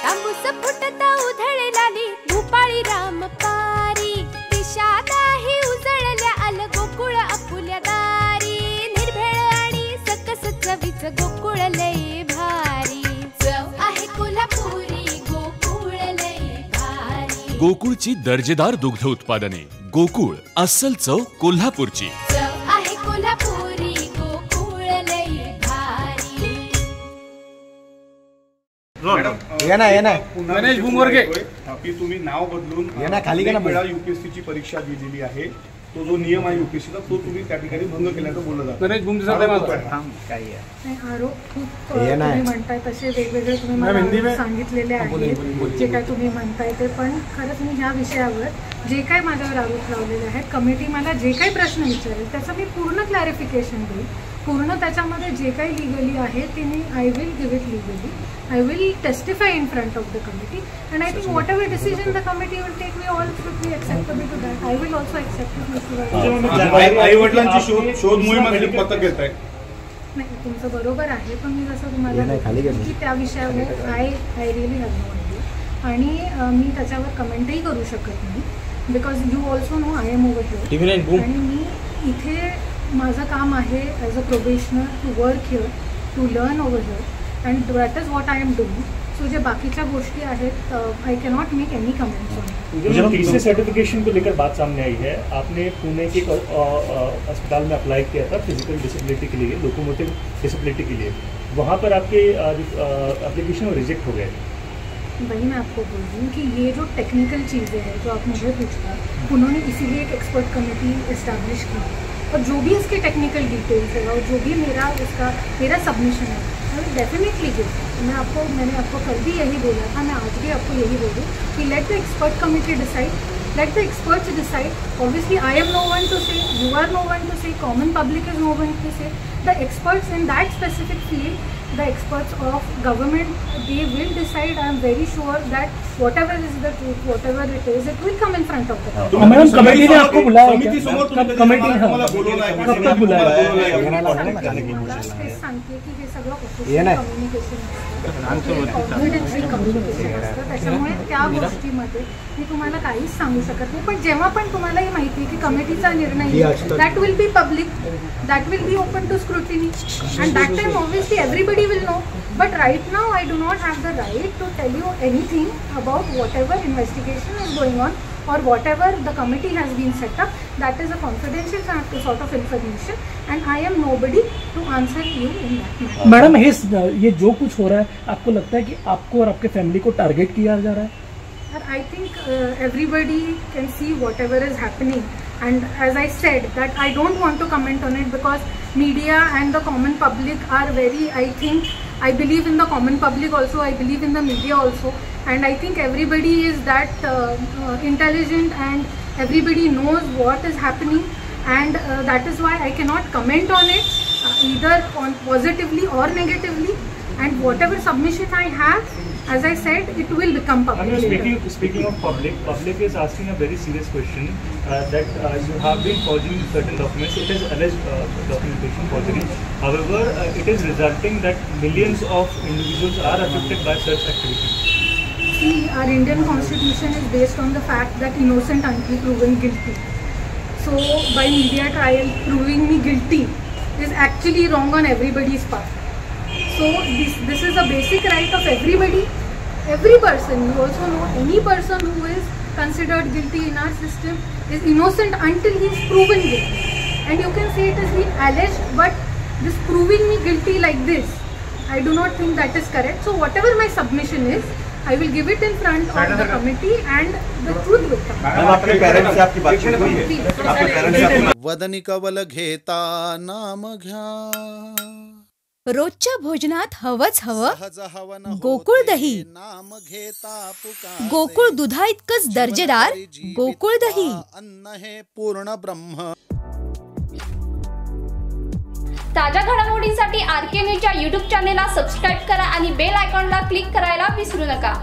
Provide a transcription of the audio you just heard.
तांबूस फुटता उधळलाली भूपाळी राम पारी दिशादाही उजळल्या आल गोकुळ आपुल्या दारी निर्भेळ आणि सकस चवीच गोकुळ लय भारी चव आहे कोल्हापुरी गोकुळ लय भारी गोकुळची दर्जेदार दुग्ध उत्पादने गोकुळ अस्सल चव कोल्हापूरची चव आहे कोल्हापुरी गोकुळ लय भारी ये ना गणेश भूमवर्गे की तुम्ही नाव बदलून ये ना खाली गेला वेळा यूपीएससीची परीक्षा दिलेली आहे तो जो नियम आहे यूपीएससीचा तो तुम्ही त्या ठिकाणी भंग केल्याचं बोललं जातं गणेश भूमवर्गे आरोप खूप तुम्ही म्हणताय तसे वेगवेगळे तुम्ही मला सांगितलेले आहेत जे काय तुम्ही म्हणताय ते पण खरंच मी ह्या विषयावर जे काय माझ्यावर आरोप लावलेले आहेत कमिटी मला जे काही प्रश्न विचारेल त्याचं मी पूर्ण क्लॅरिफिकेशन देईल पूर्ण त्याच्यामध्ये जे काही लिगली आहे ते मी I will give it legally I will testify in front of the committee and I think whatever decision the committee will take we all should be acceptable to that. I will also accept it Mr. आई-वडिलांची शोध मोहिमेसाठी पथक घेत आहे नाही तुमचं बरोबर आहे पण मी जसं तुम्हाला की त्या विषयावर I really have no idea आणि मी त्याच्यावर कमेंटही करू शकत नाही because you also know I am over here आणि मी इथे माझं काम आहे as a probationer to work here to learn over here and that is what I am doing. So जो बाकीच्या गोष्टी आहेत I cannot make any comments on it. जब तीसरे सर्टिफिकेशन को लेकर बात सामने आई है आपने पुणे के अस्पताल में अप्लाई किया था फिजिकल डिसेबिलिटी के लिए लोकोमोटिव डिसेबिलिटी के लिए वहाँ पर आपके एप्लीकेशन रिजेक्ट हो गए वही मैं आपको बोल रही हूँ कि ये जो टेक्निकल चीज़ें हैं जो आप मुझे पूछा उन्होंने इसीलिए एक एक्सपर्ट कमेटी इस्टेब्लिश की और जो भी इसके टेक्निकल डिटेल्स है और जो भी मेरा सबमिशन है मैं डेफिनेटली गिव मैंने आपको कल भी यही बोला था मैं आज भी आपको यही बोलूँ कि let the expert committee decide let the experts decide obviously I am no one to say you are no one to say common public is no one to say the experts in that specific field the experts of government they will decide. I am very sure that whatever is the truth whatever it is it will come in front of the तो madam committee ने आपको बुलाया समिती समोर committee ने तुम्हाला बोलवलं आहे कब तक बुलाया सांगते की हे सगळं कम्युनिकेशन असतं त्याच्यामुळे त्या गोष्टीमध्ये मी तुम्हाला काहीच सांगू शकत नाही पण जेव्हा पण तुम्हाला ही माहिती आहे की कमिटीचा निर्णय that will be public that will be open to scrutiny and that time obviously everybody will know but right now I do not have the right to tell you anything about whatever investigation is going on or whatever the committee has been set up. That is a confidential sort of information and I am nobody to answer you in that matter. Madam ये जो कुछ हो रहा है आपको लगता है कि आपको और आपके फैमिली को टारगेट किया जा रहा है? I think everybody can see whatever is happening and as I said that I don't want to comment on it because media and the common public are very I believe in the common public also I believe in the media also and I think everybody is that intelligent and everybody knows what is happening and that is why I cannot comment on it either on positively or negatively and whatever submission I have as I said it will become public. Speaking of public is asking a very serious question that you have been forging certain documents. It is alleged documentation forgery. However, it is resulting that millions of individuals are affected by such activities. See, our Indian constitution is based on the fact that innocent until proven guilty. So by media trial proving me guilty is actually wrong on everybody's part. So this is a basic right of everybody, every person. You also know any person who is considered guilty in our system is innocent until he is proven guilty. And you can say it has been alleged, but this proving me guilty like this, I do not think that is correct. So whatever my submission is, I will give it in front of the committee and the truth will come. आपके parents से आपकी बातचीत हुई है? आपके parents से वदनी कवल घेता नाम घ्या रोजच्या भोजनात हवंच हवं गोकुळ दही गोकुळ दुधा इतकंच दर्जेदार गोकुळ दही अन्न हे पूर्ण ब्रह्म ताज्या घडामोडींसाठी आरके न्यूजच्या YouTube चॅनेलला सबस्क्राइब करा आणि बेल आयकॉनला क्लिक करायला विसरू नका।